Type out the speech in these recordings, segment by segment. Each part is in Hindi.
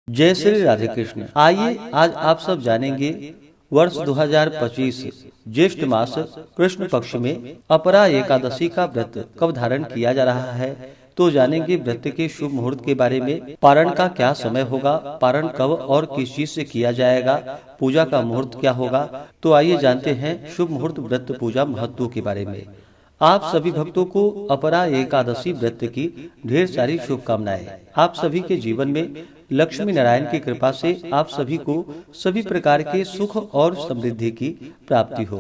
जय श्री राधे कृष्ण। आइए आज आप सब जानेंगे वर्ष 2025 ज्येष्ठ मास कृष्ण पक्ष में अपरा एकादशी का व्रत कब धारण किया जा रहा है। तो जानेंगे व्रत के शुभ मुहूर्त के बारे में, पारण का क्या समय होगा, पारण कब और किस चीज से किया जाएगा, पूजा का मुहूर्त क्या होगा। तो आइए जानते हैं शुभ मुहूर्त व्रत पूजा महत्व के बारे में। आप सभी भक्तों को अपरा एकादशी व्रत की ढेर सारी शुभकामनाएं। आप सभी के जीवन में लक्ष्मी नारायण की कृपा से आप सभी को सभी प्रकार के सुख और समृद्धि की प्राप्ति हो।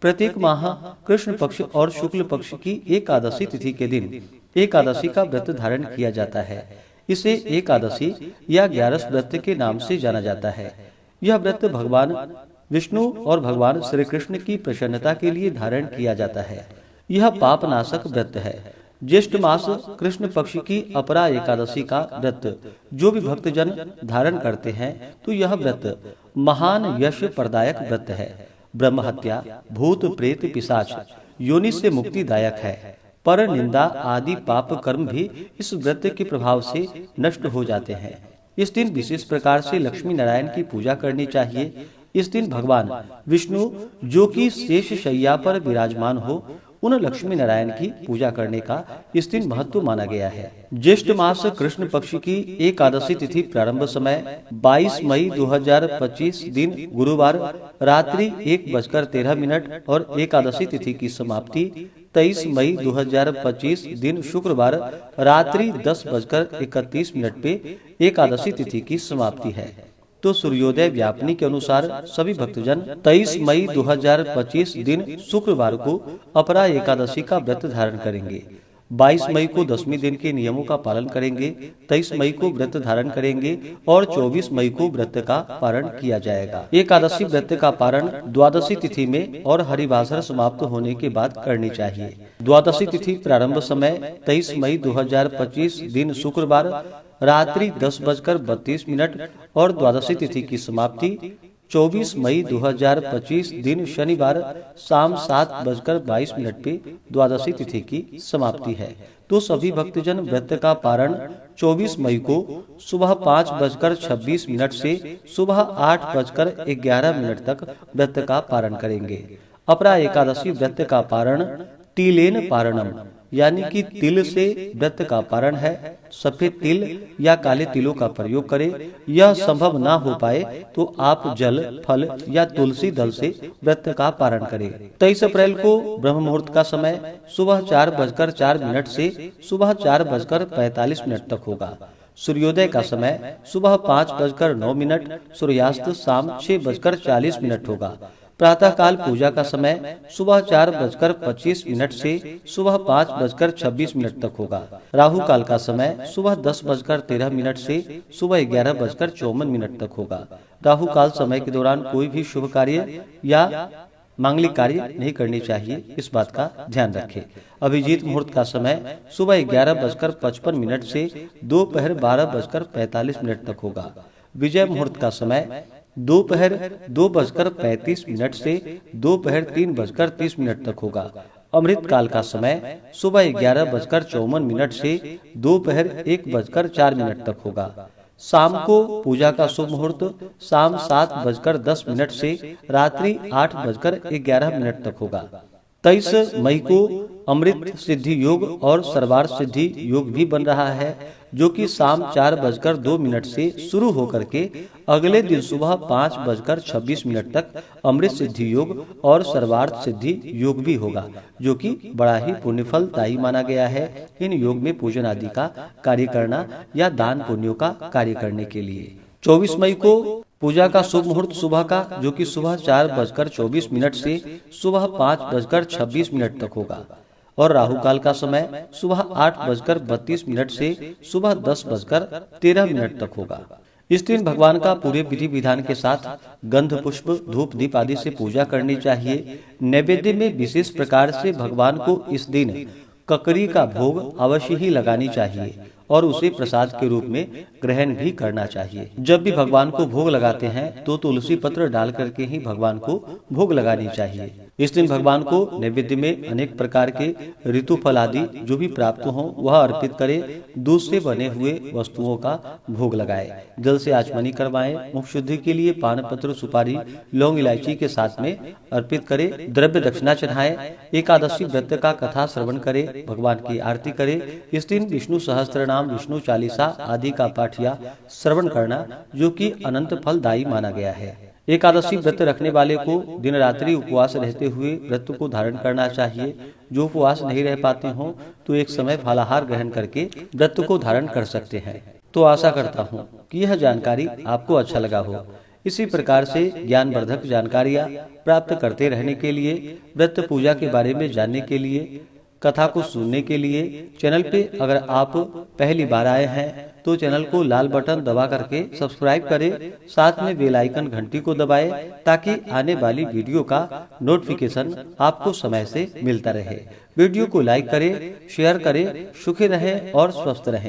प्रत्येक माह कृष्ण पक्ष और शुक्ल पक्ष की एकादशी तिथि के दिन एकादशी का व्रत धारण किया जाता है। इसे एकादशी या 11 व्रत के नाम से जाना जाता है। यह व्रत भगवान विष्णु और भगवान श्री कृष्ण की प्रसन्नता के लिए धारण किया जाता है। यह पाप नाशक व्रत है। ज्येष्ठ मास कृष्ण पक्ष की अपरा एकादशी का व्रत जो भी भक्तजन धारण करते हैं तो यह व्रत महान यश प्रदायक व्रत है। ब्रह्म हत्या, भूत प्रेत पिशाच योनि से मुक्तिदायक है। पर निंदा आदि पाप कर्म भी इस व्रत के प्रभाव से नष्ट हो जाते हैं। इस दिन विशेष प्रकार से लक्ष्मी नारायण की पूजा करनी चाहिए। इस दिन भगवान विष्णु जो कि शेष शैया पर विराजमान हो, उन लक्ष्मी नारायण की पूजा करने का इस दिन महत्व माना गया है। ज्येष्ठ मास कृष्ण पक्ष की एकादशी तिथि प्रारंभ समय 22 मई 2025 दिन गुरुवार रात्रि 1:13 और एकादशी तिथि की समाप्ति 23 मई 2025 दिन शुक्रवार रात्रि 10:31 पे एकादशी तिथि की समाप्ति है। तो सूर्योदय व्यापनी के अनुसार सभी भक्तजन 23 मई 2025 दिन शुक्रवार को अपरा एकादशी का व्रत धारण करेंगे। 22 मई को दशमी दिन के नियमों का पालन करेंगे। 23 मई को व्रत धारण करेंगे और 24 मई को व्रत का पारण किया जाएगा। एकादशी व्रत का पारण द्वादशी तिथि में और हरिवासर समाप्त होने के बाद करनी चाहिए। द्वादशी तिथि प्रारंभ समय 23 मई 2025 दिन शुक्रवार रात्रि 10:32 और द्वादशी तिथि की समाप्ति 24 मई 2025 दिन शनिवार शाम 7:22 पे द्वादशी तिथि की समाप्ति है। तो सभी भक्तजन व्रत का पारण 24 मई को सुबह 5:26 से सुबह 8:11 तक व्रत का पारण करेंगे। अपरा एकादशी व्रत का पारण तिलेन पारणम यानी कि तिल से व्रत का पारण है। सफेद तिल या काले तिलों का प्रयोग करें। यह संभव ना हो पाए तो आप जल, फल या तुलसी दल से व्रत का पारण करें। 23 अप्रैल को ब्रह्म मुहूर्त का समय सुबह 4:04 से सुबह 4:45 तक होगा। सूर्योदय का समय सुबह 5:09, सूर्यास्त शाम 6:40 होगा। प्रातः काल पूजा का समय सुबह 4:25 से सुबह 5:26 तक होगा। राहु काल का समय सुबह 10:13 से सुबह 11:54 तक होगा। राहु काल समय के दौरान कोई भी शुभ कार्य या मांगलिक कार्य नहीं करनी चाहिए, इस बात का ध्यान रखें। अभिजीत मुहूर्त का समय सुबह 11:55 से दोपहर 12:45 तक होगा। विजय मुहूर्त का समय दोपहर 2:35 से दोपहर 3:30 तक होगा। अमृत काल का समय सुबह 11:54 से दोपहर 1:04 तक होगा। शाम को पूजा का शुभ मुहूर्त शाम 7:10 से रात्रि 8:11 तक होगा। 23 मई को अमृत सिद्धि योग और सर्वार्थ सिद्धि योग भी बन रहा है, जो कि शाम 4:02 से शुरू होकर के अगले दिन सुबह 5:26 तक अमृत सिद्धि योग और सर्वार्थ सिद्धि योग भी होगा, जो कि बड़ा ही पुण्यफलदायी माना गया है। इन योग में पूजन आदि का कार्य करना या दान पुण्यों का कार्य करने के लिए 24 मई को पूजा का शुभ मुहूर्त सुबह का, जो कि सुबह 4:24 से सुबह 5:26 तक होगा। और राहु काल का समय सुबह 8:32 से सुबह 10:13 तक होगा। इस दिन भगवान का पूरे विधि विधान के साथ गंध पुष्प धूप दीप आदि से पूजा करनी चाहिए। नैवेद्य में विशेष प्रकार से भगवान को इस दिन ककड़ी का भोग अवश्य ही लगानी चाहिए और उसे प्रसाद के रूप में ग्रहण भी करना चाहिए। जब भी भगवान को भोग लगाते हैं तो तुलसी पत्र डाल करके ही भगवान को भोग लगानी चाहिए। इस दिन भगवान को नैवेद्य में अनेक प्रकार के ऋतु फल आदि जो भी प्राप्त हो वह अर्पित करे। दूध से बने हुए वस्तुओं का भोग लगाए, जल से आचमनी करवाएं, मुख शुद्धि के लिए पान पत्र, सुपारी, लौंग, इलायची के साथ में अर्पित करे, द्रव्य दक्षिणा चढ़ाएं। एकादशी व्रत का कथा श्रवण करे, भगवान की आरती करे। इस दिन विष्णु सहस्त्र नाम, विष्णु चालीसा आदि का पाठ या श्रवण करना जो कि अनंत फलदायी माना गया है। एकादशी व्रत रखने वाले को दिन रात्रि उपवास रहते हुए व्रत को धारण करना चाहिए। जो उपवास नहीं रह पाते हों तो एक समय फलाहार ग्रहण करके व्रत को धारण कर सकते हैं। तो आशा करता हूँ कि यह जानकारी आपको अच्छा लगा हो। इसी प्रकार से ज्ञानवर्धक जानकारियाँ प्राप्त करते रहने के लिए, व्रत पूजा के बारे में जानने के लिए, कथा को सुनने के लिए चैनल पे अगर आप पहली बार आए हैं तो चैनल को लाल बटन दबा करके सब्सक्राइब करें, साथ में बेल आइकन घंटी को दबाएं ताकि आने वाली वीडियो का नोटिफिकेशन आपको समय से मिलता रहे। वीडियो को लाइक करें, शेयर करें। सुखी रहें और स्वस्थ रहें।